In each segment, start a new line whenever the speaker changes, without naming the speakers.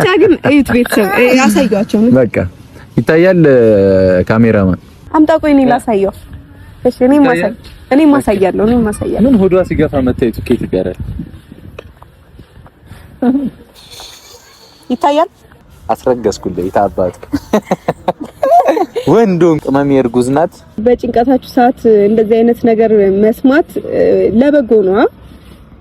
ብቻ ግን እዩት ቤተሰብ ያሳያቸው ነው።
በቃ ይታያል። ካሜራማን
አምጣ ቆይ እኔ ላሳየው። እሺ እኔ ማሳያለሁ።
ምን ሆዷ ሲገፋ መታየቱ ከየት ይቀራል?
ይታያል።
አስረገዝኩልህ ይታባጥ ወንዶን ቅመም እርጉዝ ናት።
በጭንቀታችሁ ሰዓት እንደዚህ አይነት ነገር መስማት ለበጎ ነው።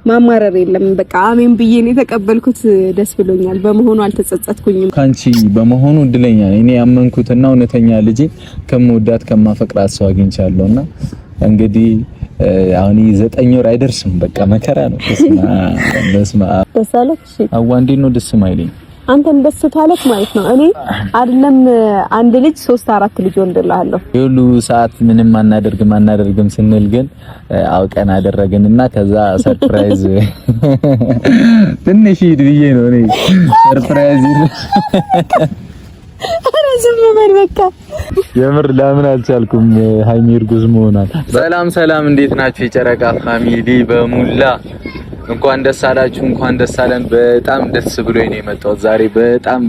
ማማረር የለም። በቃ አሜን ብዬ ነው የተቀበልኩት። ደስ ብሎኛል። በመሆኑ አልተጸጸትኩኝም።
ካንቺ በመሆኑ እድለኛ ነኝ። እኔ ያመንኩትና እውነተኛ ልጅ ከመወዳት ከማፈቅራት ሰው አግኝቻለሁና እንግዲህ አሁን 9 ወር አይደርስም። በቃ መከራ ነው። በስማ
ደስ አለሽ?
አዋንዴ ነው ደስ ማይለኝ።
አንተን ደስ ታለክ ማለት ነው። እኔ አይደለም አንድ ልጅ 3-4 ልጅ ወንድልሃለሁ።
የሁሉ ሰዓት ምንም አናደርግም ስንል ግን አውቀን አደረግንና ከዛ ሰርፕራይዝ ትንሽ ይድዬ ነው እኔ ሰርፕራይዝ
አረዝም በል በቃ
የምር ለምን አልቻልኩም ሃይሚ እርጉዝ መሆኗን። ሰላም እንዴት ናችሁ የጨረቃ ፋሚሊ በሙላ እንኳን ደስ አላችሁ፣ እንኳን ደስ አለን። በጣም ደስ ብሎኝ ነው የመጣሁት ዛሬ። በጣም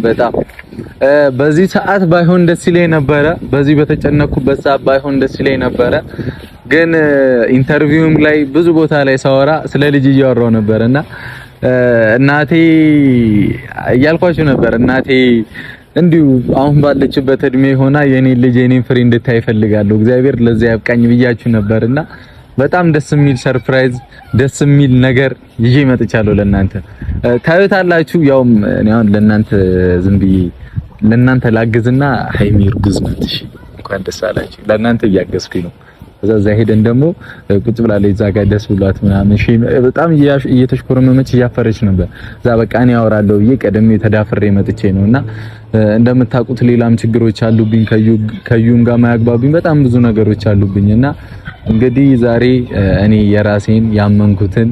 በዚህ ሰዓት ባይሆን ደስ ይለኝ ነበረ፣ በዚህ በተጨነኩበት ሰዓት ባይሆን ደስ ይለኝ ነበረ። ግን ኢንተርቪውም ላይ ብዙ ቦታ ላይ ሳወራ ስለ ልጅ እያወራሁ ነበርና እናቴ እያልኳችሁ ነበር። እናቴ እንዲሁ አሁን ባለችበት እድሜ ሆና የኔን ልጅ የኔን ፍሬ እንድታይ ፈልጋለሁ። እግዚአብሔር ለዛ ያብቃኝ ብያችሁ ነበርና በጣም ደስ የሚል ሰርፕራይዝ ደስ የሚል ነገር ይዤ መጥቻለሁ ለእናንተ። ታዩታላችሁ። ያው እኔ አሁን ለእናንተ ዝም ብዬ ለእናንተ ላግዝና ሃይሚ እርጉዝ ናት። እሺ እንኳን ደስ አላችሁ። ለእናንተ እያገዝኩኝ ነው። እዛ ሄደን ደግሞ ቁጭ ብላለች እዛ ጋር ደስ ብሏት ምናምን። እሺ በጣም እየተሽኮረመመች እያፈረች ነበር። እዛ በቃ እኔ አወራለሁ ብዬ ቀደም ተዳፍሬ መጥቼ ነውና እንደምታውቁት ሌላም ችግሮች አሉብኝ። ከዩም ጋር ማያግባቡኝ በጣም ብዙ ነገሮች አሉብኝና እንግዲህ ዛሬ እኔ የራሴን ያመንኩትን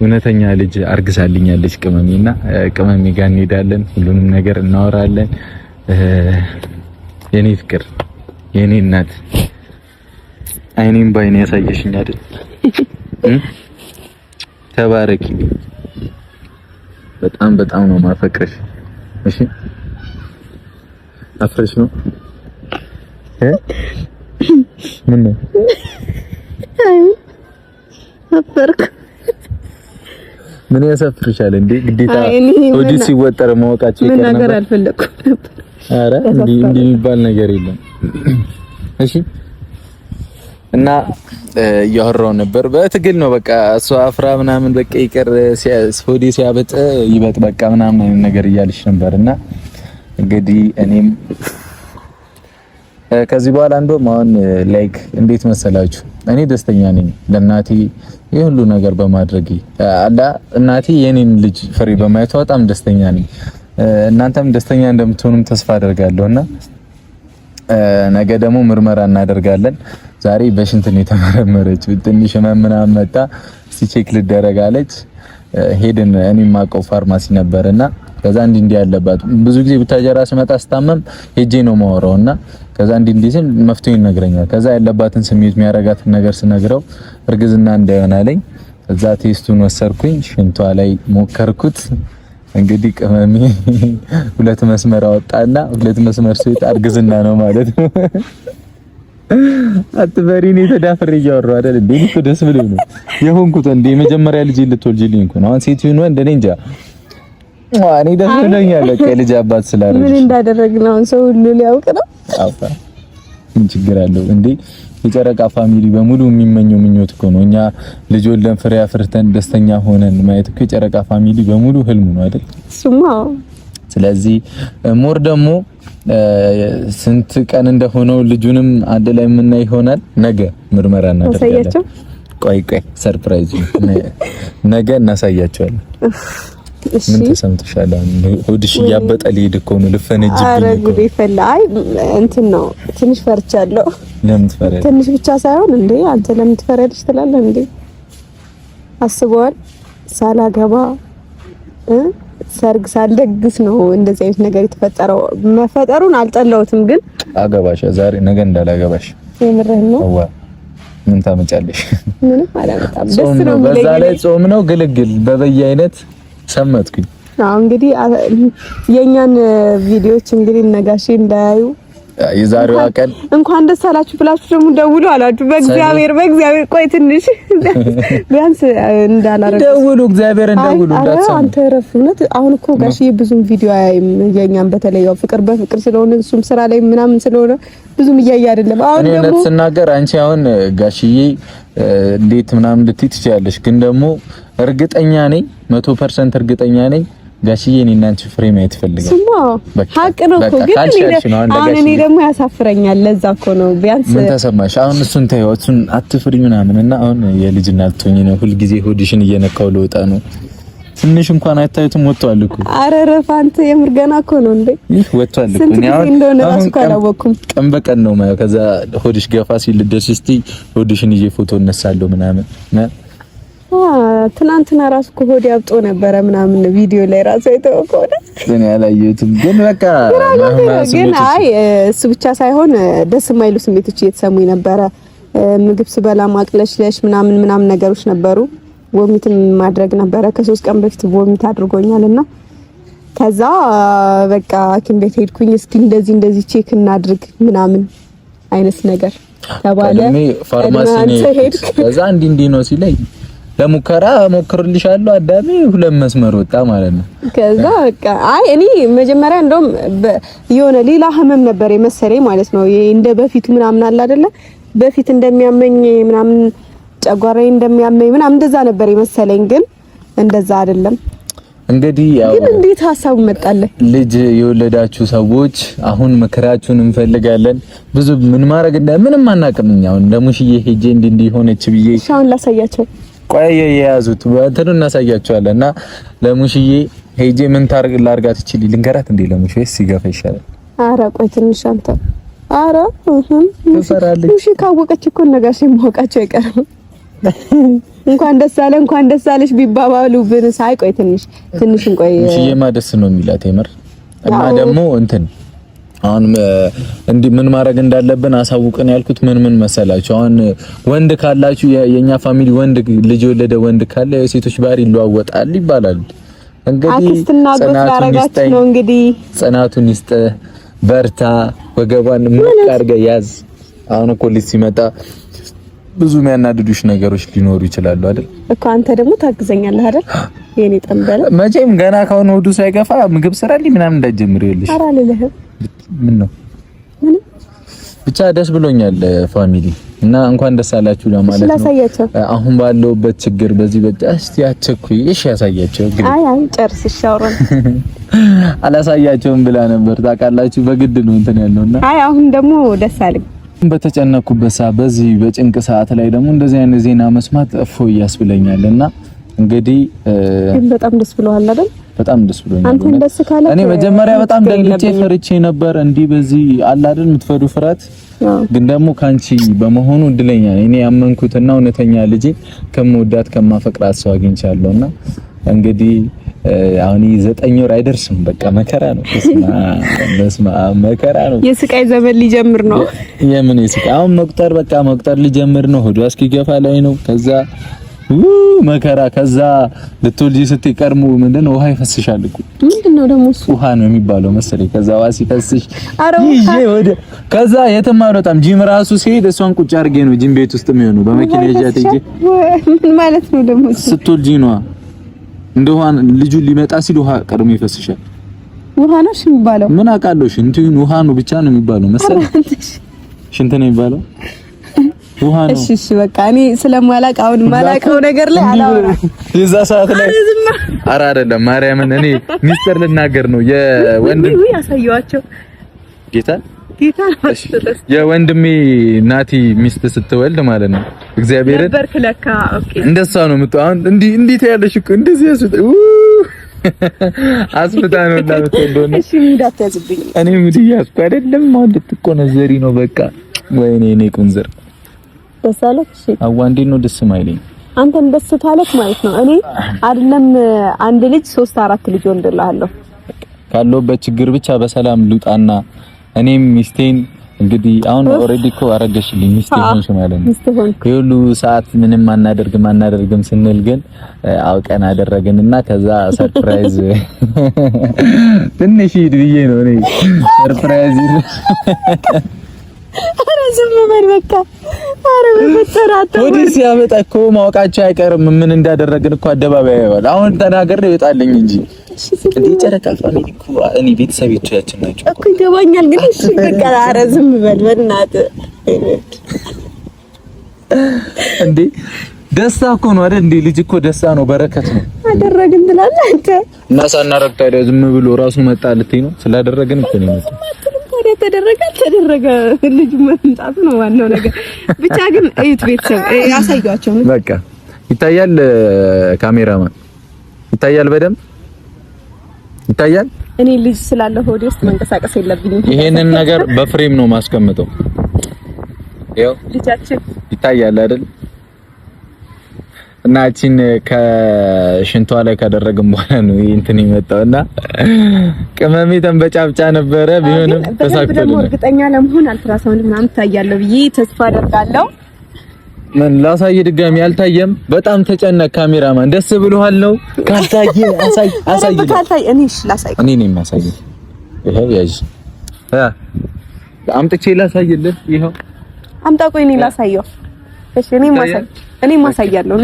እውነተኛ ልጅ አርግዛልኛለች ቅመሜና ቅመሜ ጋር እንሄዳለን። ሁሉንም ነገር እናወራለን። የኔ ፍቅር የኔ እናት አይኔን ባይኔ ያሳየሽኝ አይደል? ተባረኪ። በጣም ነው ማፈቅርሽ። እሺ አፍረሽ ነው ምን ነው አፈርኩ። ምን ያሳፍርሻል እንዴ? ግዴታ ወዲ ሲወጠር ማወቃቸው ይቀር ነበር። ምን ነገር አልፈለኩም ነበር። አረ እንዲህ የሚባል ነገር የለም። እሺ እና እያወራሁ ነበር። በትግል ነው በቃ እሷ አፍራ ምናምን በቃ ይቀር ወዲ ሲያበጥ ይበጥ በቃ ምናምን ነገር እያልሽ ነበርና እንግዲህ እኔም ከዚህ በኋላ እንደውም አሁን ላይክ እንዴት መሰላችሁ እኔ ደስተኛ ነኝ ለእናቴ ይሄ ሁሉ ነገር በማድረጌ አላ እናቴ የኔን ልጅ ፍሬ በማየቷ በጣም ደስተኛ ነኝ። እናንተም ደስተኛ እንደምትሆኑም ተስፋ አደርጋለሁና ነገ ደግሞ ምርመራ እናደርጋለን። ዛሬ በሽንት ነው የተመረመረችው። ትንሽ ምናምን መጣ እስቲ ቼክ ልደረጋለች። ሄድን እኔ ማቀው ፋርማሲ ነበርና ከዛ እንዲህ ያለባት ብዙ ጊዜ ብታጀራ ስመጣ ስታመም ሄጄ ነው ማወራውና ከዛ እንዲህ ሲል መፍትሄ ይነግረኛል። ከዛ ያለባትን ስሜት የሚያረጋትን ነገር ስነግረው እርግዝና እንዳይሆናለኝ ከዛ ቴስቱን ወሰርኩኝ። ሽንቷ ላይ ሞከርኩት። እንግዲህ ቅመሜ 2 መስመር አወጣና 2 መስመር ሲወጣ እርግዝና ነው ማለት ነው። አትበሪኔ ተዳፍሬ እያወራሁ አይደል እንዴ? እኮ ደስ ብሎኝ ነው የሆንኩት እንዴ። መጀመሪያ ልጅ ልትወልጂልኝ እኮ ነው። አሁን ሴት ይሁን ወንድ እኔ እንጃ። እኔ ደስ ብሎኛል በቃ ልጅ አባት ስላደረግሽ። ምን እንዳደረግን አሁን ሰው ሁሉ ሊያውቅ ነው። አፋ ምን ችግር አለው እንዴ? የጨረቃ ፋሚሊ በሙሉ የሚመኘው ምኞት እኮ ነው። እኛ ልጅ ወልደን ፍሬ አፍርተን ደስተኛ ሆነን ማየት እኮ የጨረቃ ፋሚሊ በሙሉ ህልሙ ነው አይደል? እሱማ። ስለዚህ ሞር ደግሞ ስንት ቀን እንደሆነው ልጁንም አንድ ላይ የምናይ ይሆናል። ነገ ምርመራ እናደርጋለን። ቆይ ሰርፕራይዝ ነገ እናሳያቸዋለን። ምን ተሰምተሻል? ሆድሽ እያበጠ ሊሄድ እኮ ነው። ልፈነጅብኝ እኮ። ኧረ ጉዴ ፈላ። አይ እንትን ነው ትንሽ ፈርቻለሁ። ለምን ትፈሪያለሽ? ትንሽ ብቻ ሳይሆን እንዴ አንተ ለምን ትፈሪያለሽ ትላለህ እንዴ? አስበዋል ሳላገባ ሰርግ ሳልደግስ ነው እንደዚህ አይነት ነገር የተፈጠረው። መፈጠሩን አልጠላሁትም፣ ግን አገባሽ ዛሬ ነገ እንዳላገባሽ የምርህ ነው። አዋ ምን ታመጫለሽ? ምንም አላመጣም። ደስ ነው። በዛ ላይ ጾም ነው ግልግል በበየ አይነት ሰመጥኩኝ።
አዎ እንግዲህ የኛን ቪዲዮዎች እንግዲህ ነጋሽ እንዳያዩ
የዛሬዋ ቀን
እንኳን ደስ አላችሁ ብላችሁ ደግሞ ደውሉ አላችሁ። በእግዚአብሔር ቆይ ትንሽ ቢያንስ እንዳላረግ
ደውሉ፣ እግዚአብሔርን ደውሉ እንዳትሰሙ።
አንተ ረፍ እውነት። አሁን እኮ ጋሽዬ ብዙም ቪዲዮ አያይም። የኛን በተለይ ያው ፍቅር በፍቅር ስለሆነ እሱም ስራ ላይ ምናምን ስለሆነ ብዙም እያየ አይደለም። አሁን ደግሞ
ስናገር አንቺ አሁን ጋሽዬ እንዴት ምናምን ልትይ ትችያለሽ፣ ግን ደግሞ እርግጠኛ ነኝ 100% እርግጠኛ ነኝ ጋሽዬ እኔና አንቺ ፍሬ ማየት ፈልጋለሁ።
ስማ ሀቅ ነው እኮ ግን አሁን እኔ ደግሞ ያሳፍረኛል። ለዛ እኮ ነው ቢያንስ
ምን ተሰማሽ? አሁን እሱን ተይው፣ እሱን አትፍሪ ምናምን እና አሁን የልጅ እናት ትሆኚ ነው። ሁልጊዜ ሆድሽን እየነካው ልወጣ ነው። ትንሽ እንኳን አይታዩትም ወጥቷል እኮ። ኧረ ረፍ አንተ የምር ገና እኮ ነው እንዴ? ይህ ወጥቷል እኮ። እኔ አሁን ቀን በቀን ነው ማየው። ከዛ ሆድሽ ገፋ ሲል ደስ እስቲ ሆድሽን ይዤ ፎቶ እነሳለሁ ምናምን
ትናንትና ራሱ ኮሆድ ያብጦ ነበረ ምናምን ቪዲዮ ላይ ራሱ አይተውከው
እኔ ያላየሁትም ግን በቃ
ግን አይ እሱ ብቻ ሳይሆን ደስ የማይሉ ስሜቶች እየተሰሙኝ ነበረ። ምግብ ስበላ ማቅለሽለሽ ምናምን ነገሮች ነበሩ። ወሚትም ማድረግ ነበረ። ከ3 ቀን በፊት ወሚት አድርጎኛልና ከዛ በቃ ሐኪም ቤት ሄድኩኝ። እስኪ እንደዚህ ቼክ እናድርግ ምናምን አይነት ነገር ተባለ።
ፋርማሲ ነው ከዛ እንዲህ ነው ሲለኝ ለሙከራ ሞክርልሻለሁ አዳሜ 2 መስመር ወጣ ማለት ነው።
ከዛ በቃ አይ እኔ መጀመሪያ እንደውም የሆነ ሌላ ህመም ነበር የመሰለኝ ማለት ነው። እንደ በፊቱ ምናምን አለ አይደለ? በፊት እንደሚያመኝ ምናምን ጨጓራዬ እንደሚያመኝ ምናምን እንደዛ ነበር የመሰለኝ፣ ግን እንደዛ አይደለም።
እንግዲህ ያው
ግን እንዴት ሀሳቡ መጣልህ?
ልጅ የወለዳችሁ ሰዎች አሁን ምክራችሁን እንፈልጋለን። ብዙ ምን ማድረግ ምንም አናውቅም። አሁን ለሙሽዬ ሄጄ እንዲህ ሆነች ብዬ
ሻውን ላሳያቸው
ቆይ የያዙት እንትኑ እናሳያቸዋለን። እና ለሙሽዬ ሄጄ ምን ላርጋት ይችላል ልንገራት እንዴ? ለሙሽዬ ሲገፋ ይሻላል።
ኧረ ቆይ ትንሽ አንተ ኧረ ሙሽ ካወቀች እኮ ነጋሽ ማውቃቸው አይቀርም። እንኳን ደስ አለ እንኳን ደስ አለሽ ቢባባሉ ብን ሳይ ቆይ ትንሽ እንቆይ።
ሙሽዬማ ደስ ነው የሚላት የምር። እና ደግሞ እንትን አሁን እንዲህ ምን ማድረግ እንዳለብን አሳውቀን ያልኩት ምን መሰላችሁ? አሁን ወንድ ካላችሁ የኛ ፋሚሊ ወንድ ልጅ ወለደ ወንድ ካለ የሴቶች ባህሪ ይለዋወጣል ይባላል። እንግዲህ ጽናቱን ይስጥ፣ በርታ፣ ወገቧን ማቃርገ ያዝ። አሁን እኮ ልጅ ሲመጣ ብዙ የሚያናድዱሽ ነገሮች ሊኖሩ ይችላሉ አይደል?
እኮ አንተ ደግሞ ታግዘኛለህ አይደል? የኔ ጠንበለ
መቼም ገና ካሁን ወዱ ሳይገፋ ምግብ ስራልኝ ምናምን እንዳትጀምሪ ይልሽ
አራለለህ
ምን ነው ብቻ ደስ ብሎኛል ፋሚሊ እና እንኳን ደስ አላችሁ ለማለት ነው። አሁን ባለውበት ችግር በዚህ በቃ እስቲ አቸኩይ እሺ ያሳያቸው ግን
አይ ጨርስሽ አውራን
አላሳያቸውም ብላ ነበር ታውቃላችሁ። በግድ ነው እንትን ያለውና
አይ አሁን ደግሞ ደስ አለኝ።
በተጨነኩበት ሰዓት በዚህ በጭንቅ ሰዓት ላይ ደግሞ እንደዚህ አይነት ዜና መስማት እፎይ ያስብለኛልና እንግዲህ
በጣም ደስ ብሎሃል አይደል?
በጣም ደስ ብሎኛል።
አንተን ደስ ካለ
እኔ መጀመሪያ በጣም ደንግጬ ፈርቼ ነበር። እንዲህ በዚህ አለ አይደል የምትፈሩ ፍራት፣ ግን ደግሞ ካንቺ በመሆኑ እድለኛ ነኝ። እኔ ያመንኩትና እውነተኛ ልጄ ከመወዳት ከማፈቅራት ሰው አግኝቻለሁና እንግዲህ አሁን 9 ወር አይደርስም። በቃ መከራ ነው። በስማ መከራ ነው።
የስቃይ ዘመን ሊጀምር ነው።
የምን የስቃይ አሁን መቁጠር ሊጀምር ነው። ሆዷ እስኪገፋ ላይ ነው። ከዛ መከራ ከዛ ልትወልጂ ስትቀርሙ ምንድነው ውሃ ይፈስሻል እኮ
ምንድነው ደግሞ እሱ
ውሃ ነው የሚባለው መሰለኝ። ከዛ ውሃ ሲፈስሽ ይሄ ወደ ከዛ የትም አልወጣም። ጂም ራሱ ሲሄድ እሷን ቁጭ አድርጌ ነው ጂም ቤት ውስጥ የሚሆነው በመኪና ይዣት ሂጅ።
ምን ማለት ነው ደግሞ
ስትወልጂ ነው እንደውሃን ልጁ ሊመጣ ሲል ውሃ ቀድሞ ይፈስሻል።
ውሃ ነው የሚባለው ምን
አውቃለሁ። ሽንቱን ውሃ ነው ብቻ ነው የሚባለው መሰለኝ። ሽንት ነው የሚባለው ውሃ ነው።
እሺ በቃ እኔ ስለማላቅ አሁን ማላቀው ነገር ላይ አላወራም።
የዛ ሰዓት ላይ ኧረ አይደለም ማርያምን እኔ ሚስጥር ልናገር ነው የወንድም ያሳየዋቸው ጌታ የወንድሜ ናቲ ሚስት ስትወልድ ማለት ነው እግዚአብሔር
ነበር ክለካ ኦኬ
እንደሷ ነው የምትው። አሁን እንዴት ያለሽ እኮ እንደዚህ አስፍታ ነው እንዳትወልድ።
እሺ ሙዳት ያዝብኝ
እኔ ሙድ ያዝኩ አይደለም ማለት ትቆነዘሪ ነው በቃ ወይኔ እኔ ቁንዝር
ደሳለክ እሺ
አዋንዴ ነው ደስ ማይለኝ
አንተን ደስ ታለክ ማለት ነው። እኔ አይደለም አንድ ልጅ 3-4 ልጅ ወልድልሃለሁ
ካለውበት ችግር ብቻ በሰላም ልውጣና እኔም ሚስቴን እንግዲህ አሁን ኦሬዲ እኮ አረገሽልኝ ሚስት ሆንሽ ማለት ነው። ሁሉ ሰዓት ምንም አናደርግም ስንል ግን አውቀን አደረግንና ከዛ ሰርፕራይዝ ትንሽ ይድብዬ ነው እኔ ሰርፕራይዝ
አረ ዝም በል በቃ። አረ በተራታ
ወዲህ ሲያመጣ እኮ ማወቃቸው አይቀርም ምን እንዳደረግን እኮ አደባባይ ያወጣል። አሁን ተናገር ይወጣልኝ እንጂ እንዴ ጨረቃ ፋሚሊ እኮ እኔ ቤተሰቦቻችን ናቸው
እኮ ይገባኛል። ግን እሺ በቃ አረ ዝም በል በእናትህ
እንዴ ደስታ እኮ ነው አይደል? እንዴ ልጅ እኮ ደስታ ነው፣ በረከት ነው።
አደረግን ትላለህ አንተ
እና ሳናረግ ታዲያ ዝም ብሎ ራሱ መጣ ልትይ ነው? ስላደረግን እኮ ነው የመጣው።
ተደረገ ልጅ መምጣቱ ነው ዋናው ነገር። ብቻ ግን እዩት ቤተሰብ ያሳያቸው ነው
በቃ ይታያል። ካሜራማን ይታያል፣ በደንብ ይታያል።
እኔ ልጅ ስላለ ሆዴ ውስጥ መንቀሳቀስ የለብኝም።
ይሄንን ነገር በፍሬም ነው ማስቀምጠው። ያው
ልጃችን
ይታያል አይደል? እና እቺን ከሽንቷ ላይ ካደረግን በኋላ ነው እንትን የመጣውና ቅመሜ ተንበጫብጫ ነበረ። ቢሆንም ተሳክቶልኝ
እርግጠኛ ለመሆን አልትራሳውንድ ምናምን ታያለው ብዬ ተስፋ አደርጋለሁ።
ምን ላሳይ ድጋሚ አልታየም። በጣም ተጨነቅ ካሜራማን። ደስ ብሎሃል ነው? ካልታየ አሳይ
ካልታየ እኔሽ ላሳይ።
እኔ ነኝ የማሳየው። ይሄው ያዥ አምጥቼ ላሳይልህ። ይሄው
አምጣ። ቆይ እኔ ላሳየው። እሺ እኔ ማሳያለሁ።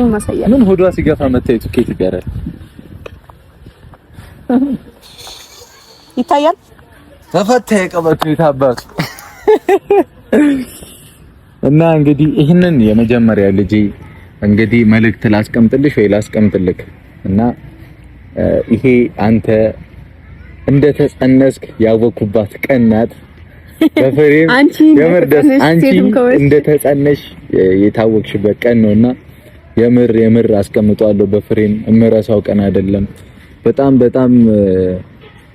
ምን ሆዷ ሲገፋ መታየቱ ከየት ይቀራል?
ይታያል።
ተፈታ የቀበቱ ይታባክ እና እንግዲህ ይህንን የመጀመሪያ ልጅ እንግዲህ መልእክት ላስቀምጥልሽ ወይ ላስቀምጥልክ እና ይሄ አንተ እንደተጸነስክ ያወኩባት ቀን ናት። በፍሬም የምርደስ አንቺ እንደተጸነሽ የታወቅሽበት ቀን ነውና የምር አስቀምጧለሁ በፍሬም እምረሳው ቀን አይደለም። በጣም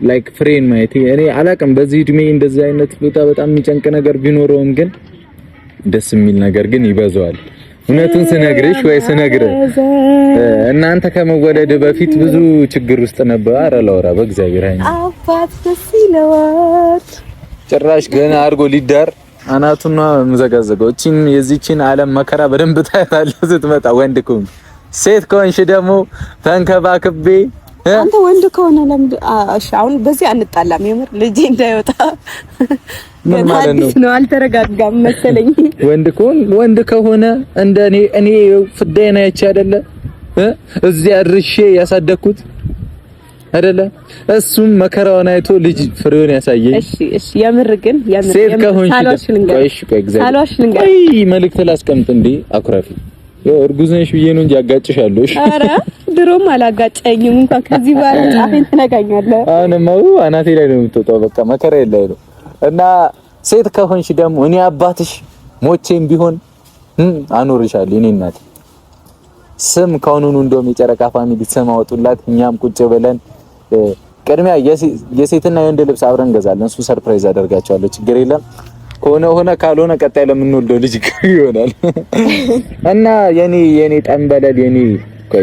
ላይክ ፍሬን ማየቴ እኔ አላቅም። በዚህ እድሜ እንደዚህ አይነት ቦታ በጣም የሚጨንቅ ነገር ቢኖረውም ግን ደስ የሚል ነገር ግን ይበዛዋል። እውነቱን ስነግርሽ ወይ ስነግርህ እናንተ ከመወለድ በፊት ብዙ ችግር ውስጥ ነበር። አረ ላውራ በእግዚአብሔር አይኔ
አባት ደስ ይለዋል።
ጭራሽ ገና አድርጎ ሊዳር አናቱና መዘጋዘገው። እቺን የዚህችን ዓለም መከራ በደንብ ታያታለህ ስትመጣ። ወንድ ከሆንሽ ሴት ከሆንሽ ደግሞ ተንከባክቤ
አንተ ወንድ ከሆነ ለምን እሺ፣ አሁን በዚህ አንጣላም። የምር ልጅ እንዳይወጣ
ምን ማለት ነው?
አልተረጋጋም መሰለኝ።
ወንድ ከሆነ እንደኔ እኔ ፍዳይና ያቺ አይደለ እዚህ አድርሼ ያሳደግኩት አይደለ? እሱም መከራውን አይቶ ልጅ ፍሬውን ያሳየኝ።
እሺ የምር ግን
ሴት ከሆንሽ
ሳሎሽ ልንገር
መልእክት ላስቀምጥ እንዴ አኩራፊ እርጉዝ ነሽ ብዬ ነው እንጂ አጋጭሻለሁ። እሺ
ኧረ ድሮም አላጋጨኝም እንኳን ከዚህ በኋላ ጫፌን ትነካኛለህ።
አሁንማ አናቴ ላይ ነው የምትወጣው። በቃ መከራ የለኝ ነው። እና ሴት ከሆንሽ ደግሞ እኔ አባትሽ ሞቼም ቢሆን አኖርሻለሁ። እኔ እናት ስም ከሆኑኑ እንደውም የጨረቃ ፋሚሊ ስም አወጡላት። እኛም ቁጭ ብለን ቅድሚያ የሴትና የወንድ ልብስ አብረን እንገዛለን። እሱ ሰርፕራይዝ አደርጋቸዋለሁ። ችግር የለም። ሆነ ካልሆነ ቀጣይ ለምንወልደው ልጅ ይሆናል። እና የኔ ጠንበለል የኔ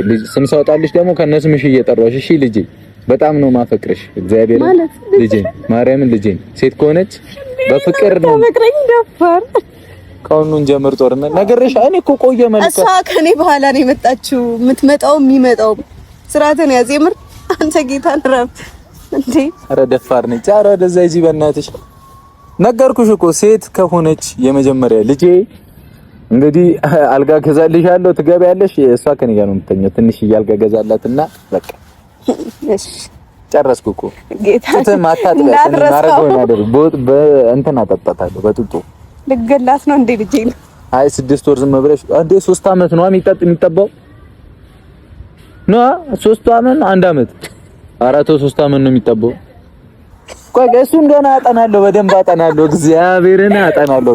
ልጅ ስም ሳወጣልሽ ደግሞ ከነስምሽ እየጠራሽ እሺ ልጄ በጣም ነው ማፈቅርሽ። እግዚአብሔር ልጄ ማርያምን ልጄ ሴት ከሆነች በፍቅር ነው
ማፈቅረኝ ደፋር
ከሁሉን ጀምር ጦርነት ነገርሽ። እኔ እኮ ቆየ መልካም
እሷ ከኔ በኋላ ነው የመጣችው። የምትመጣው የሚመጣው ስርዓትን ያዝ። የምር አንተ ጌታን ረብ እንዴ! ኧረ
ደፋር ነች። ኧረ ወደዛ ይዚ በእናትሽ ነገርኩሽ እኮ ሴት ከሆነች የመጀመሪያ ልጄ እንግዲህ አልጋ ገዛልሻለሁ ትገቢያለሽ። እሷ ከኔ ጋር ነው የምትተኛው። ትንሽ አልጋ ገዛላትና በቃ እሺ ጨረስኩ እኮ ጌታ ማታጥበስ እናረጋው ነገር በእንትን አጠጣታለሁ በጡጦ
ልገላት ነው እንዴ ልጄ?
አይ 6 ወር ዝም ብለሽ እንዴ 3 አመት ነው የሚጠባው ነው 3 አመት 1 አመት 3 አመት ነው የሚጠባው። ቆይ እሱን ገና አጠናለሁ፣ በደንብ አጠናለሁ። እግዚአብሔርን አጠናለሁ።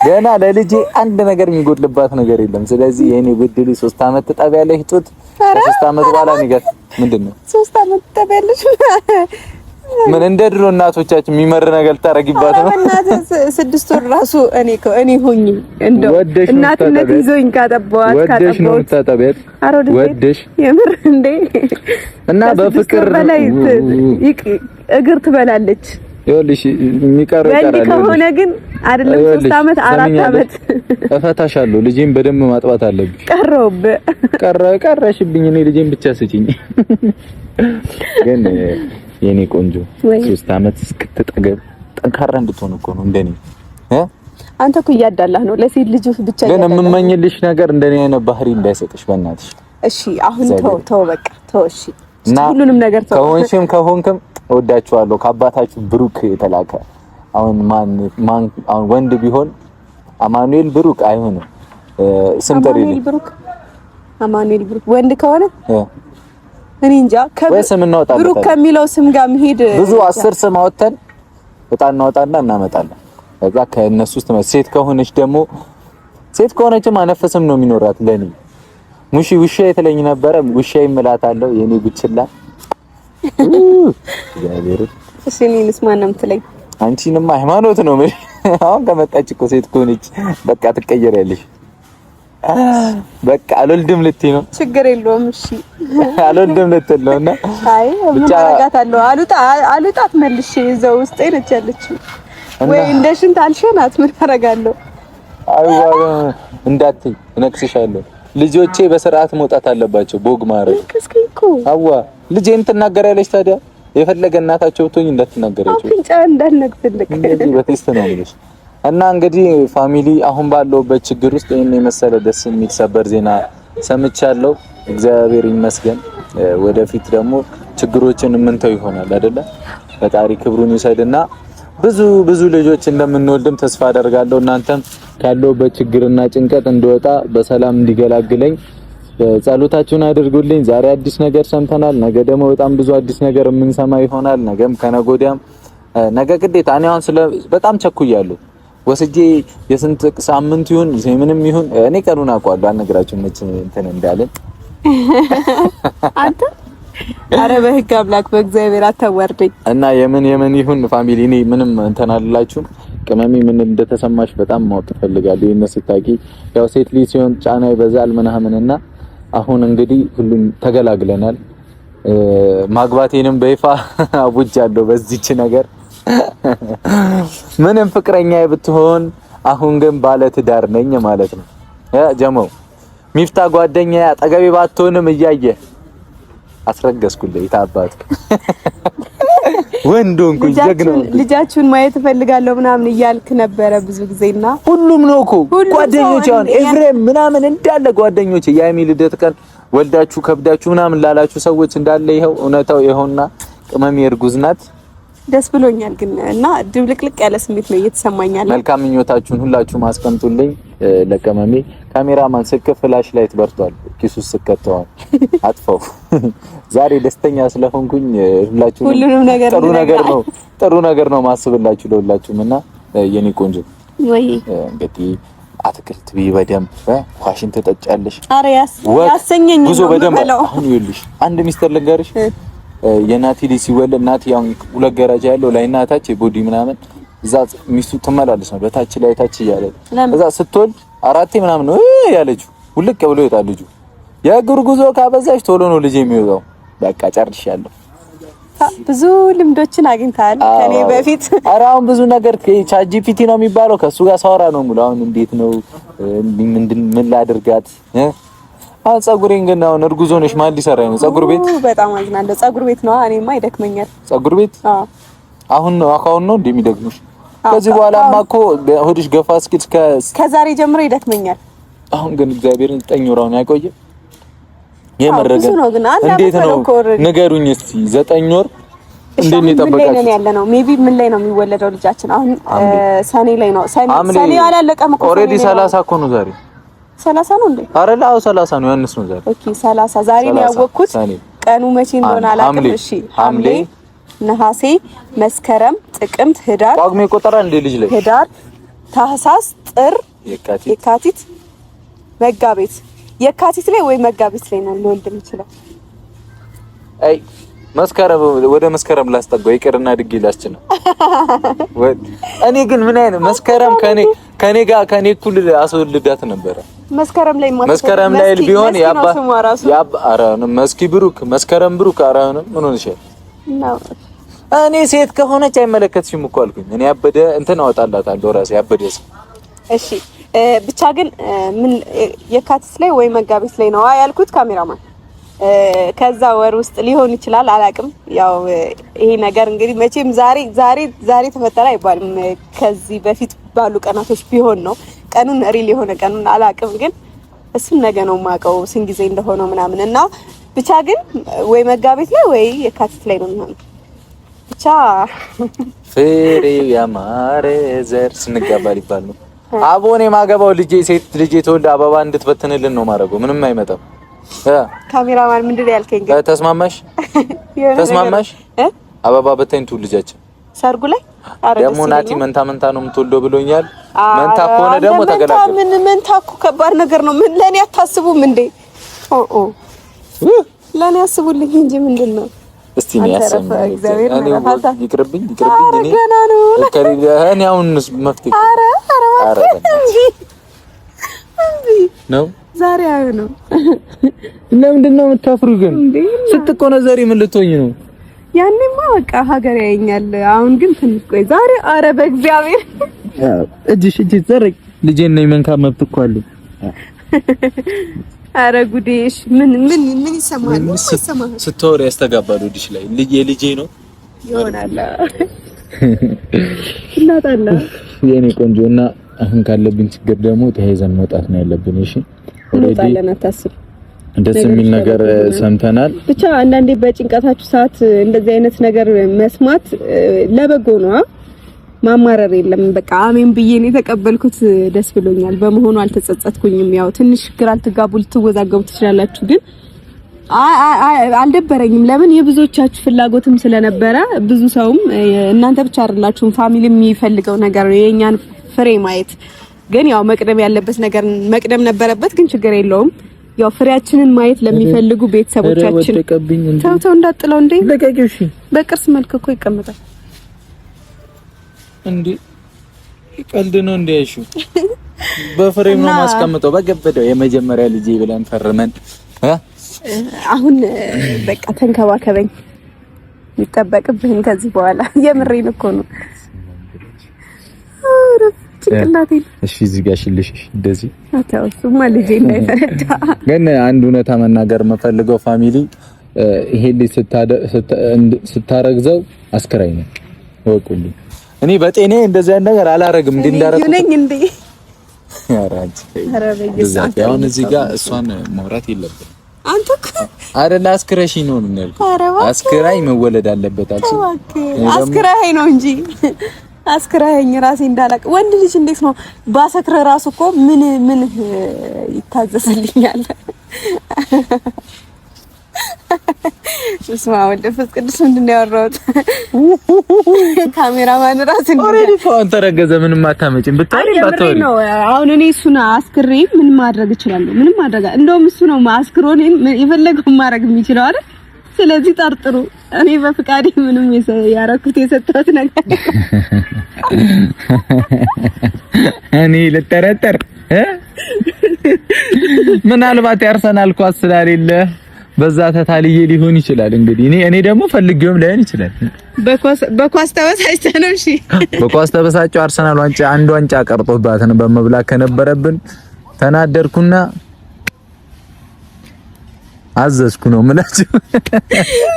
ገና ለልጄ አንድ ነገር የሚጎድልባት ነገር የለም። ስለዚህ የኔ ብድል 3 አመት ትጠቢያለሽ ጡት። 3 አመት በኋላ ንገር ምንድነው 3 አመት ትጠቢያለሽ? ምን እንደ ድሮ እናቶቻችን የሚመር ነገር ታረጊባት ነው።
እናትህ 6 ወር ራሱ እኔ ሆኜ እንደው እናትነት ይዞኝ ካጠባዋት
ወደሽ ነው ታጠቢያት ወደሽ
የምር እንዴ!
እና በፍቅር
እግር ትበላለች
ይኸውልሽ የሚቀረው ይቀራል።
ወንድ ከሆነ ግን አይደለም 3 አመት 4 አመት
እፈታሻለሁ። ልጄን በደንብ ማጥባት አለብሽ። ቀረሽብኝ። እኔ ልጄን ብቻ ስጪኝ። ግን የኔ ቆንጆ 3 አመት እስክትጠገብ ጠንካራ እንድትሆን እኮ ነው እንደኔ
አንተ እኮ እያዳላህ ነው ለሴት ልጅ ብቻ።
ግን የምመኝልሽ ነገር እንደኔ አይነት ባህሪ እንዳይሰጥሽ በእናትሽ።
እሺ አሁን ተው በቃ ተው። እሺ ሁሉንም ነገር ተው።
ከሆንክም እወዳችኋለሁ። ከአባታችሁ ብሩክ የተላከ አሁን ማን አሁን ወንድ ቢሆን አማኑኤል ብሩክ አይሆንም። ስም ጠሪልኝ። አማኑኤል ብሩክ ወንድ ከሆነ እኔ እንጃ ብሩክ ከሚለው ስም ጋር መሄድ ብዙ 10 ስም አወጣን በጣም እናወጣና እናመጣለን። ከዛ ከእነሱ ውስጥ ሴት ከሆነች ደግሞ ሴት ከሆነችም አነፈስም ነው የሚኖራት። ለኔ ሙሺ ውሻ የተለኝ ነበረ። ውሻ ይምላታለሁ የኔ ጉችላ ያሌሩ
እሺ ማን ነው የምትለኝ?
አንቺንማ ሃይማኖት ነው። አሁን ከመጣች እኮ ሴት ከሆነች በቃ ትቀየሪያለሽ። በቃ አልወልድም ልትይ ነው።
ችግር የለውም። እሺ
አልወልድም ልትል ነውና
አይ ምን አረጋታለሁ? አሉጣት መልሼ እዛው ውስጥ ነች ያለችው ወይ እንደ ሽንት አልሸናት ምን አረጋለሁ?
አይዋ እንዳትይ እነክስሻለሁ። ልጆቼ በስርዓት መውጣት አለባቸው። ቦግ ማረግ
ከስከይኮ
አዋ ልጄን ትናገራለች። ታዲያ የፈለገ እናታቸው ብትሆኝ እንዳትናገራቸው
አፍንጫ እንዳልነግትልክ
እንግዲህ በቴስት ነው ልጅ እና እንግዲህ ፋሚሊ አሁን ባለውበት ችግር ውስጥ ይሄን የመሰለ ደስ የሚል ሰበር ዜና ሰምቻለሁ። እግዚአብሔር ይመስገን። ወደፊት ደግሞ ችግሮችን የምንተው ይሆናል አይደለ? ፈጣሪ ክብሩን ይሰድና ብዙ ልጆች እንደምንወልድም ተስፋ አደርጋለሁ። እናንተም ካለውበት ችግርና ጭንቀት እንደወጣ በሰላም እንዲገላግለኝ ጸሎታችሁን አድርጉልኝ። ዛሬ አዲስ ነገር ሰምተናል። ነገ ደግሞ በጣም ብዙ አዲስ ነገር የምንሰማ ይሆናል። ነገም ከነጎዲያም ነገ ግዴታ እኔ አሁን በጣም ቸኩያለሁ። ወስጄ የስንት ሳምንት ይሁን ምንም ይሁን እኔ ቀኑን አውቀዋለሁ። አልነግራችሁም መቼ እንትን እንዳለን
አንተ አረ በህግ አምላክ በእግዚአብሔር አታዋርደኝ።
እና የምን ይሁን ፋሚሊ እኔ ምንም እንትን አልላችሁም። ቅመሚ ምን እንደተሰማሽ በጣም ማወቅ ፈልጋለሁ። ይሄን ስታቂ ያው ሴት ልጅ ሲሆን ጫና ይበዛል ምናምንና አሁን እንግዲህ ሁሉም ተገላግለናል። ማግባቴንም በይፋ አውጃለሁ በዚህች ነገር ምንም ፍቅረኛ ብትሆን አሁን ግን ባለ ትዳር ነኝ ማለት ነው። ጀመው ሚፍታ ጓደኛ አጠገቤ ባትሆንም እያየ አስረገዝኩልኝ ታባቱ ወንዶንኩ ጀግናው
ልጃችሁን ማየት እፈልጋለሁ ምናምን እያልክ ነበረ ብዙ ጊዜና
ሁሉም ነው እኮ ጓደኞቼ አሁን ኤፍሬም ምናምን እንዳለ ጓደኞቼ የአይሚ ልደት ቀን ወልዳችሁ ከብዳችሁ ምናምን ላላችሁ ሰዎች እንዳለ ይሄው እውነታው ይሄውና ቅመም እርጉዝ ናት።
ደስ ብሎኛል ግን እና ድብልቅልቅ ያለ ስሜት ነው እየተሰማኛል።
መልካም ምኞታችሁን ሁላችሁም አስቀምጡልኝ። ለቀመሜ ካሜራማን ስልክ ፍላሽ ላይት በርቷል ኪሱ ስከተዋል አጥፈው። ዛሬ ደስተኛ ስለሆንኩኝ ሁላችሁም ጥሩ ነገር ነው ማስብላችሁ ለሁላችሁም። እና የኔ ቆንጆ
ወይ
እንግዲህ አትክልት ቢበደም ኳሽን ተጠጫለሽ።
አረ ያሰኘኝ
ጉዞ በደም አሁን ይልሽ አንድ ሚስተር ልንገርሽ የናቲ ልጅ ሲወለድ ናቲ ያው ሁለት ገራጃ ያለው ላይና ታች ቦዲ ምናምን እዛ ሚስቱ ትመላለስ ነው በታች ላይ ታች እያለ እዛ ስትወልድ አራቴ ምናምን ነው ያለችው ውልቅ ብሎ ይወጣል ልጁ። የእግር ጉዞ ካበዛሽ ቶሎ ነው ልጅ የሚወጣው። በቃ ጨርሻለሁ።
ብዙ ልምዶችን አግኝታል ከኔ በፊት።
ኧረ አሁን ብዙ ነገር ቻት ጂፒቲ ነው የሚባለው ከሱ ጋር ሳወራ ነው ሙሉ አሁን እንዴት ነው ምን ላድርጋት አሁን ፀጉሬን ግን አሁን እርጉዞ ነሽ ማን ሊሰራኝ ነው? ፀጉር ቤት
በጣም አዝናለሁ። ፀጉር ቤት ነው እኔማ ይደክመኛል።
ፀጉር ቤት አሁን ነው እንደሚደክሙሽ። ከዚህ በኋላማ እኮ ሆድሽ ገፋ እስኪል
ከዛሬ ጀምሮ ይደክመኛል።
አሁን ግን እግዚአብሔርን 9 ወር አሁን ያቆየ የመረገ እንዴት ነው ንገሩኝ እስቲ 9 ወር እንዴት ነው ተጠበቃችሁ?
ምን ላይ ያለ ነው ሜቢ ምን ላይ ነው የሚወለደው ልጃችን? አሁን ሰኔ ላይ ነው። ሰኔ አላለቀም እኮ
ኦሬዲ 30 እኮ ነው ዛሬ
30 ነው እንዴ?
አረ ላው 30 ነው ያንስ ነው ዛሬ።
ኦኬ 30 ዛሬ ነው ያወቅኩት። ቀኑ መቼ እንደሆነ አላውቅም። እሺ ሐምሌ፣ ነሐሴ፣ መስከረም፣ ጥቅምት፣ ህዳር
ጳጉሜ ቆጠራ እንደ ልጅ ላይ
ህዳር፣ ታህሳስ፣ ጥር፣ የካቲት፣ መጋቢት። የካቲት ላይ ወይ መጋቢት ላይ ነው ልወልድ የምችለው።
አይ መስከረም ወደ መስከረም ላስጠጋው ይቅርና ድግ ይላስችና እኔ ግን ምን አይነት መስከረም ከኔ ጋር ከኔ እኩል አስወልዳት ነበረ። መስከረም ላይ ቢሆን ያባ አራን መስኪ ብሩክ መስከረም ብሩክ አራን ምን ሆነሽ ነው? እኔ ሴት ከሆነች አይመለከትሽም እኮ አልኩኝ። እኔ ያበደ እንትን አወጣላታለሁ ራሴ ያበደ ሰው።
እሺ ብቻ ግን ምን የካቲት ላይ ወይ መጋቢት ላይ ነው ያልኩት ካሜራማን። ከዛ ወር ውስጥ ሊሆን ይችላል አላቅም። ያው ይሄ ነገር እንግዲህ መቼም ዛሬ ተፈጠረ አይባልም። ከዚህ በፊት ባሉ ቀናቶች ቢሆን ነው ቀኑን ሪል የሆነ ቀኑን አላቅም። ግን እሱን ነገ ነው የማውቀው ስንት ጊዜ እንደሆነው ምናምን እና ብቻ ግን ወይ መጋቢት ላይ ወይ የካቲት ላይ ነው የሚሆነው። ብቻ
ፍሬው ያማረ ዘር ስንጋባ ሊባል ነው። አቦኔ ማገባው ልጄ ሴት ልጄ ተወልዳ አበባ እንድትበትንልን ነው ማረገው። ምንም አይመጣም።
ካሜራማን ምንድን ነው ያልከኝ?
ተስማማሽ? አበባ በተኝ ቱ ልጃችን
ሰርጉ ላይ
ደግሞ ናቲ መንታ ነው የምትወልደው ብሎኛል። መንታ ከሆነ ደግሞ ተገላገለ።
ምን መንታ እኮ ከባድ ነገር ነው። ምን ለኔ አታስቡም እንዴ? ለኔ አስቡልኝ እንጂ ምንድነው?
እስቲ ነው ያሰማኝ። እኔ ይቅርብኝ እኔ አሁን መፍትሄ ነው ዛሬ ነው። ለምንድን ነው የምታፍሩ ግን? ስትቆነዘሪ ምን ልትሆኝ ነው?
ያኔማ በቃ ሀገር ያየኛል። አሁን ግን ትንሽ ቆይ ዛሬ በእግዚአብሔር
እጅሽ ዘረኝ ልጄን ነው መንካ መብት እኮ አለ።
ጉዴሽ ምን ይሰማል?
ስትወሪ ያስተጋባሉ ልጅሽ ላይ የልጄ ነው
ይሆናል። እናታላ
የኔ ቆንጆ እና አሁን ካለብን ችግር ደግሞ ተያይዘን መውጣት ነው ያለብን። እሺ
እንወጣለን፣ አታስብ።
ደስ የሚል ነገር ሰምተናል።
ብቻ አንዳንዴ በጭንቀታችሁ ሰዓት እንደዚህ አይነት ነገር መስማት ለበጎ ነው። ማማረር የለም። በቃ አሜን ብዬ ነው የተቀበልኩት። ደስ ብሎኛል። በመሆኑ አልተጸጸትኩኝም። ያው ትንሽ ግራ ልትጋቡ ልትወዛገቡ ትችላላችሁ፣ ግን አልደበረኝም። ለምን የብዙዎቻችሁ ፍላጎትም ስለነበረ ብዙ ሰውም እናንተ ብቻ አይደላችሁም ፋሚሊ የሚፈልገው ነገር የኛን ፍሬ ማየት። ግን ያው መቅደም ያለበት ነገር መቅደም ነበረበት፣ ግን ችግር የለውም። ያው ፍሬያችንን ማየት ለሚፈልጉ ቤተሰቦቻችን ተው እንዳጥለው እንዴ ለቀቂው። እሺ በቅርስ መልክ እኮ ይቀመጣል
እንዴ? ቀልድ ነው እንዴ? እሺ በፍሬም ነው ማስቀምጠው። በገበደው የመጀመሪያ ልጄ ብለን ፈርመን
አሁን በቃ ተንከባከበኝ ይጠበቅብህን ከዚህ በኋላ። የምሬን እኮ ነው። ጭንቅላቴ
እሺ እዚህ ጋር ሽልሽ እንደዚህ
አታውሱማ ልጄ እንዳይፈረዳ።
ግን አንድ እውነታ መናገር የምፈልገው ፋሚሊ ይሄ ልጅ ስታረግዘው አስከራይ ነው ወቁልኝ። እኔ በጤኔ እንደዚህ አይነት ነገር አላረግም። እንዴ እንዳረኩ
ነኝ እንዴ?
አራጅ አሁን እዚህ ጋር እሷን ማውራት የለብንም።
አንተ እኮ
አይደል አስክረሽ ነው ያልኩት። አስክራይ መወለድ አለበት አልኩ።
አስክራይ ነው እንጂ አስክራይኝ ራሴ እንዳላቅ። ወንድ ልጅ እንዴት ነው ባሰክረ ራሱ እኮ ምን ይታዘዝልኛል? እስማ ወደ ፍቅር ቅዱስ ምንድን ነው ያወራሁት? ካሜራማን ራስ እንዴ ኦሬዲ ፎን ተረገዘ። ምንም አታመጪም ብታይ ባትወሪ ነው። አሁን እኔ እሱን አስክሬ ምን ማድረግ እችላለሁ? ምንም ማድረግ እንደውም እሱ ነው አስክሮን የፈለገው ማድረግ የሚችለው አይደል? ስለዚህ ጠርጥሩ። እኔ በፍቃዴ ምንም ያረኩት የሰጠሁት ነገር እኔ ልጠረጠር ምናልባት ያርሰናል ኳስ ስላሌለ በዛ ተታልዬ ሊሆን ይችላል። እንግዲህ እኔ ደግሞ ፈልጌውም ላይሆን ይችላል። በኳስ ተበሳጭተህ ነው? እሺ በኳስ ተበሳጨው። አርሰናል አንድ ዋንጫ ቀርጦባት ነው በመብላት ከነበረብን ተናደርኩና አዘዝኩ ነው የምላችሁ።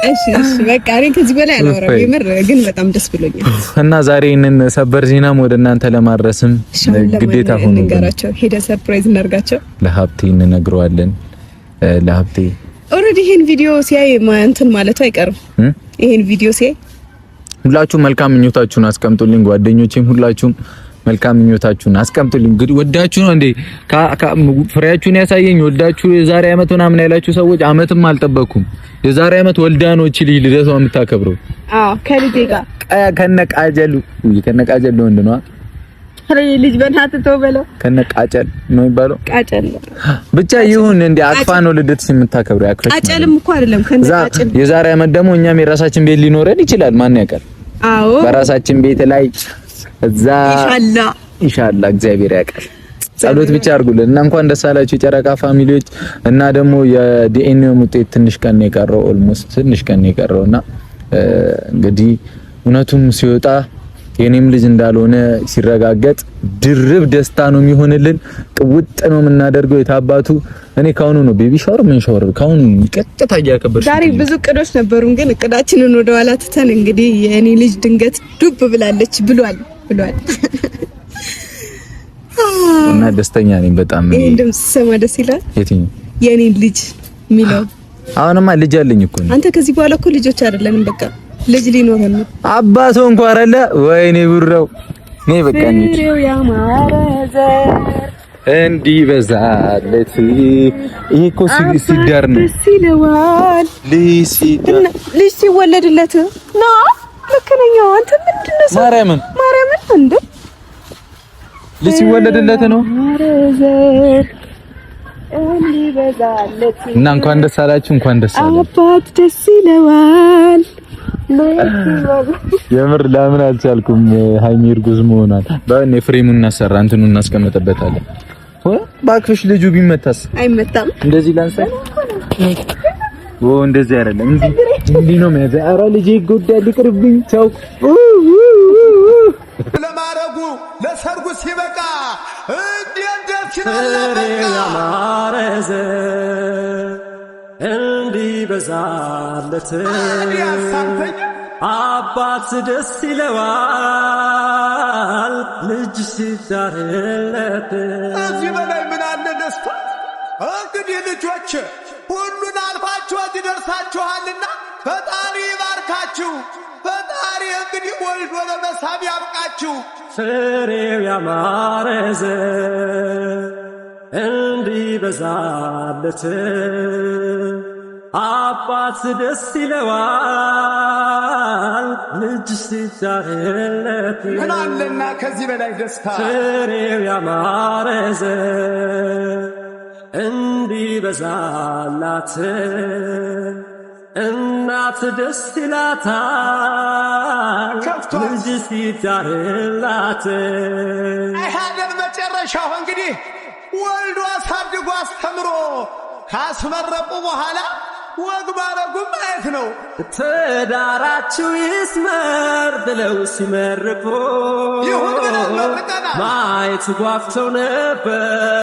እሺ በቃ እኔ ከዚህ በላይ አላወራም። የምር ግን በጣም ደስ ብሎኛል እና ዛሬ ይሄንን ሰበር ዜናም ወደ እናንተ ለማድረስም ግዴታ ሆኖ እንገራቸው ሄደ ሰርፕራይዝ እናርጋቸው። ለሀብቴ እንነግረዋለን። ለሀብቴ ኦሬዲ ይሄን ቪዲዮ ሲያይ እንትን ማለቱ አይቀርም። ይሄን ቪዲዮ ሲያይ ሁላችሁም መልካም ምኞታችሁን አስቀምጡልኝ። ጓደኞቼም ሁላችሁም መልካም ምኞታችሁን አስቀምጡልኝ። እንግዲህ ወዳችሁ ነው እንዴ ፍሬያችሁን ያሳየኝ። ወዳችሁ የዛሬ አመት ምናምን ያላችሁ ሰዎች አመትም አልጠበኩም። የዛሬ አመት ወልዳ ነው እቺ ልጅ ልደቷ የምታከብረው። አዎ ከልጄ ጋር ከነቃጀሉ ወንድ ነው ልጅ በእናትህ ተው በለው። ከነቃጨል ነው የሚባለው። ቃጨል ብቻ ይሁን እንዴ አቅፋ ነው ልደትሽ የምታከብረው። ያክፈች ቃጨልም እኮ አይደለም ከነቃጨል። የዛሬ አመት ደግሞ እኛም የራሳችን ቤት ሊኖረን ይችላል። ማን ያውቃል? አዎ በራሳችን ቤት ላይ እዛ ኢንሻአላህ እግዚአብሔር ያውቃል። ጸሎት ብቻ አድርጉልን እና እንኳን ደስ አላችሁ የጨረቃ ፋሚሊዎች። እና ደግሞ የዲኤንኤ ውጤት ትንሽ ቀን የቀረው ኦልሞስት ትንሽ ቀን የቀረውና እንግዲህ
እውነቱም ሲወጣ የኔም ልጅ እንዳልሆነ ሲረጋገጥ ድርብ ደስታ ነው የሚሆንልን። ቅውጥ ነው የምናደርገው የታባቱ። እኔ ካሁኑ ነው ቤቢ ሻወር ምን ሻወር ካሁኑ ቀጥታ እያከበርሽ። ዛሬ
ብዙ እቅዶች ነበሩን፣ ግን እቅዳችንን ወደ ኋላ ትተን እንግዲህ የኔ ልጅ ድንገት ዱብ ብላለች ብሏል
እና ደስተኛ ነኝ በጣም።
ይሄ ድምጽ ሰማ ደስ ይላል።
የትኛው
የኔ ልጅ የሚለው?
አሁንማ ልጅ አለኝ እኮ
አንተ። ከዚህ በኋላ እኮ ልጆች አይደለንም፣ በቃ ልጅ ሊኖረን ነው።
አባቶ እንኳን አይደለ ወይኔ ብረው ነይ በቃ እንዴ
ያማረ ዘር
እንዲበዛለት ይሄ እኮ ሲዳር ነው
ሲለዋል ልጅ ሲወለድለት ነው። ልክ ነኝ። አንተ ምንድነው?
ማርያምን
እንዴ
ልጅ ሲወለድለት ነው እና እንኳን ደስ አላችሁ፣ እንኳን ደስ አላችሁ።
አባት ደስ ይለዋል።
የምር ለምን አልቻልኩም? ሃይሚ እርጉዝ መሆኗን በእኔ ፍሬሙን እናሰራ እንትኑን እናስቀምጥበታለን። ባክሽ ልጁ ቢመታስ?
አይመታም።
እንደዚህ ላንሳ እንደዚህ አይደለም፣ እንዲህ ነው ማለት። ኧረ ልጄ ይጎዳል፣ ይቅርብኝ። ቻው
ለማረጉ ለሰርጉ ሲበቃ እንዴት ደስ ይላል። ያማረዘ እንዲበዛለት አባት ደስ ይለዋል ልጅ ሲዳርለት። እዚህ በላይ ምን አለ ደስታ? እንግዲህ ልጆች ሁሉን አልፋችሁ እዚህ ደርሳችኋልና ፈጣሪ ይባርካችሁ። ፈጣሪ እንግዲህ ወልዶ ለመሳም ያብቃችሁ። ፍሬው ያማረ ዘር እንዲበዛለት አባት ደስ ይለዋል ልጅ ሲዳርለት። ምን አለና ከዚህ በላይ ደስታ? ፍሬው ያማረ ዘር እንዲበዛላት እናት ደስ ይላታል ልጅ ሲዳርላት። አይሃደር መጨረሻው እንግዲህ ወልዶ አሳድጎ አስተምሮ ካስመረቁ በኋላ ወግ ማረጉም ማየት ነው። ትዳራችሁ ይስመር ብለው ሲመርቁ ይሁን ብለው መርቀናል ማየት ጓግተው ነበር።